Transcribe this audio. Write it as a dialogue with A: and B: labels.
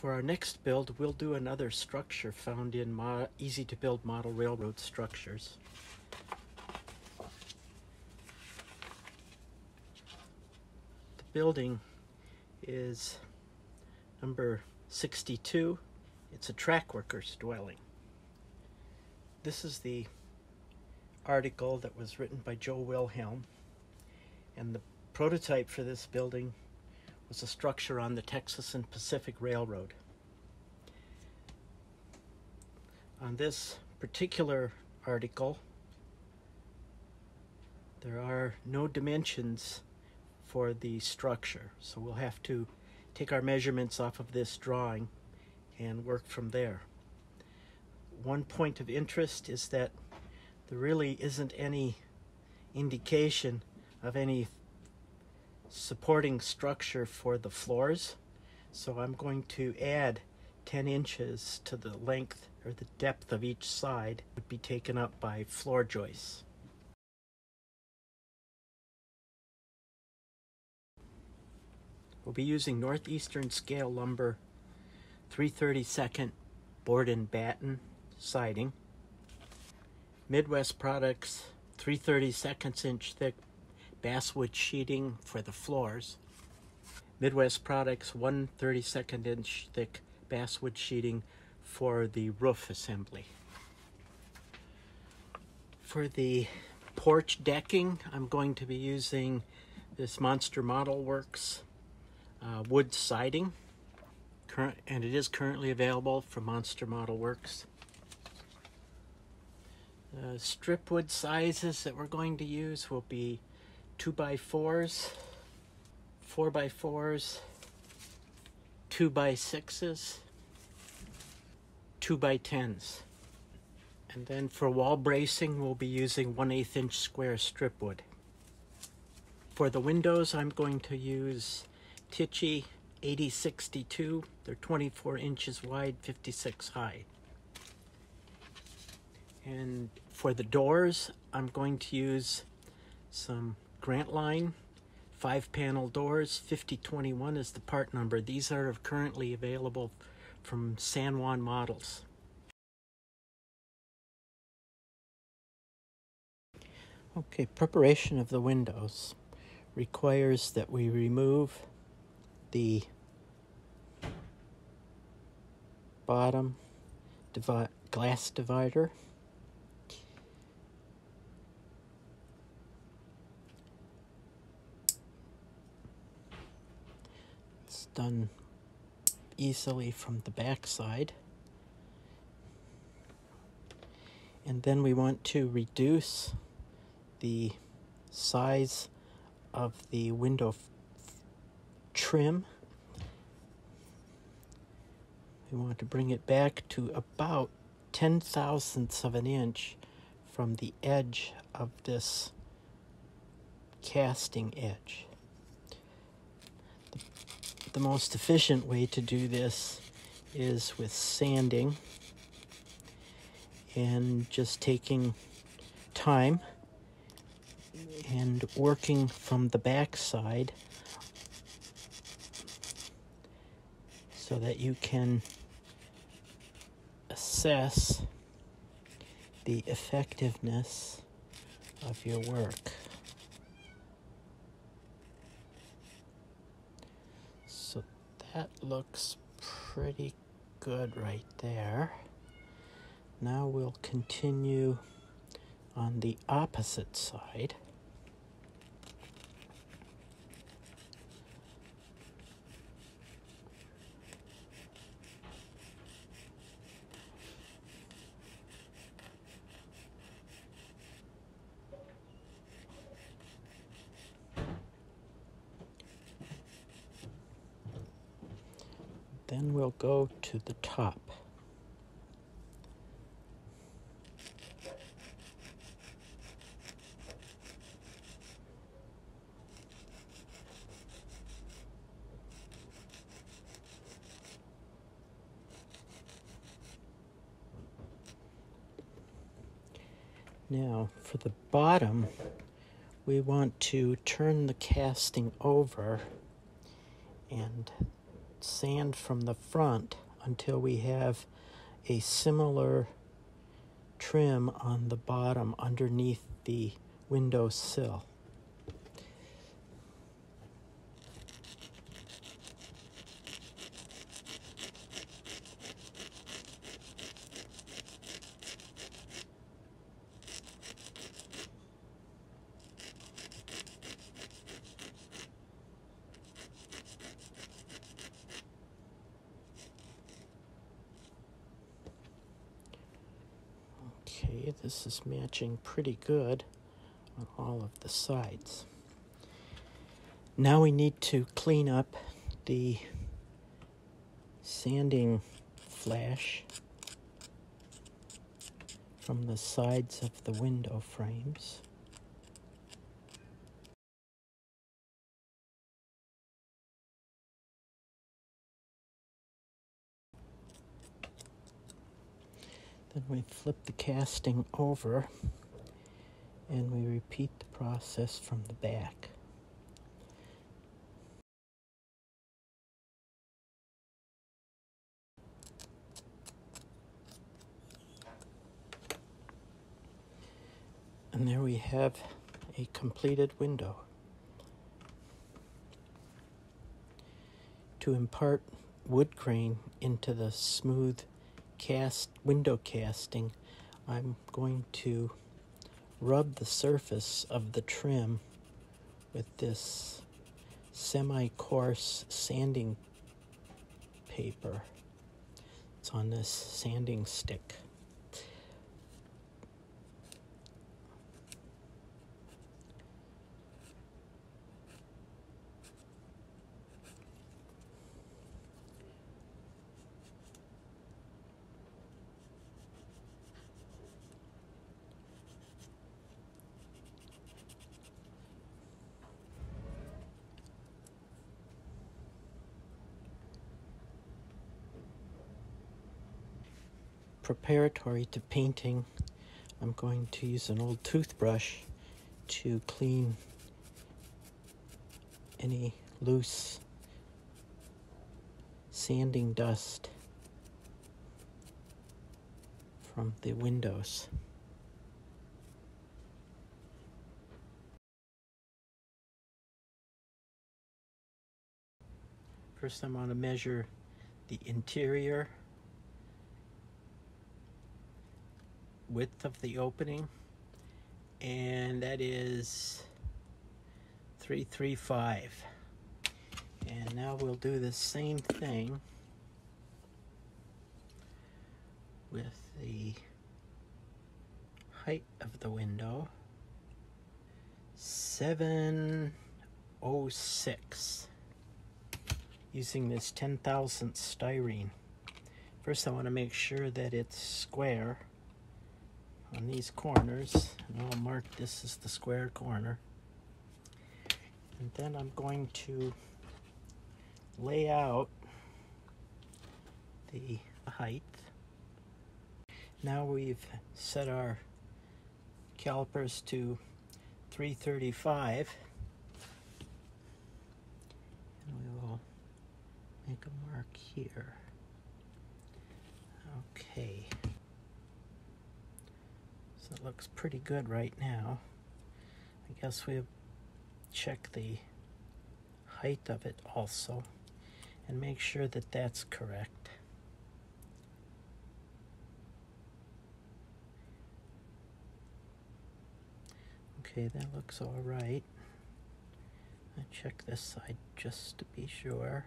A: For our next build, we'll do another structure found in easy-to-build model railroad structures. The building is number 62. It's a track worker's dwelling. This is the article that was written by Joe Wilhelm, and the prototype for this building was a structure on the Texas and Pacific Railroad. On this particular article, there are no dimensions for the structure, so we'll have to take our measurements off of this drawing and work from there. One point of interest is that there really isn't any indication of any supporting structure for the floors, so I'm going to add 10 inches to the length or the depth of each side would be taken up by floor joists. We'll be using Northeastern Scale Lumber 3/32 board and batten siding, Midwest Products 3/32 inch thick basswood sheeting for the floors, Midwest Products 1/32 inch thick basswood sheeting for the roof assembly. For the porch decking, I'm going to be using this Monster Model Works wood siding, and it is currently available from Monster Model Works. Strip wood sizes that we're going to use will be 2x4s, 4x4s, 2x6s, 2x10s. And then for wall bracing, we'll be using 1/8 inch square strip wood. For the windows, I'm going to use Tichy 8062. They're 24 inches wide, 56 high. And for the doors, I'm going to use some Grant Line 5-panel doors. 5021 is the part number. These are currently available from San Juan Models. Okay, preparation of the windows requires that we remove the bottom glass divider. It's done easily from the back side. And then we want to reduce the size of the window trim. We want to bring it back to about 0.010 of an inch from the edge of this casting edge. The most efficient way to do this is with sanding and just taking time and working from the back side so that you can assess the effectiveness of your work. So that looks pretty good right there. Now we'll continue on the opposite side. Then we'll go to the top. Now, for the bottom, we want to turn the casting over and sand from the front until we have a similar trim on the bottom underneath the window sill. Okay, this is matching pretty good on all of the sides. Now we need to clean up the sanding flash from the sides of the window frames. Then we flip the casting over and we repeat the process from the back. And there we have a completed window. To impart wood grain into the smooth window casting, I'm going to rub the surface of the trim with this semi-coarse sanding paper. It's on this sanding stick. Preparatory to painting, I'm going to use an old toothbrush to clean any loose sanding dust from the windows. First, I'm going to measure the interior width of the opening, and that is 335. And now we'll do the same thing with the height of the window. 706, using this 10,000 styrene. First, I want to make sure that it's square on these corners, and I'll mark this as the square corner. And then I'm going to lay out the height. Now we've set our calipers to 335, and we will make a mark here. Okay. So it looks pretty good right now. I guess we'll check the height of it also and make sure that that's correct. Okay, that looks all right. I check this side just to be sure.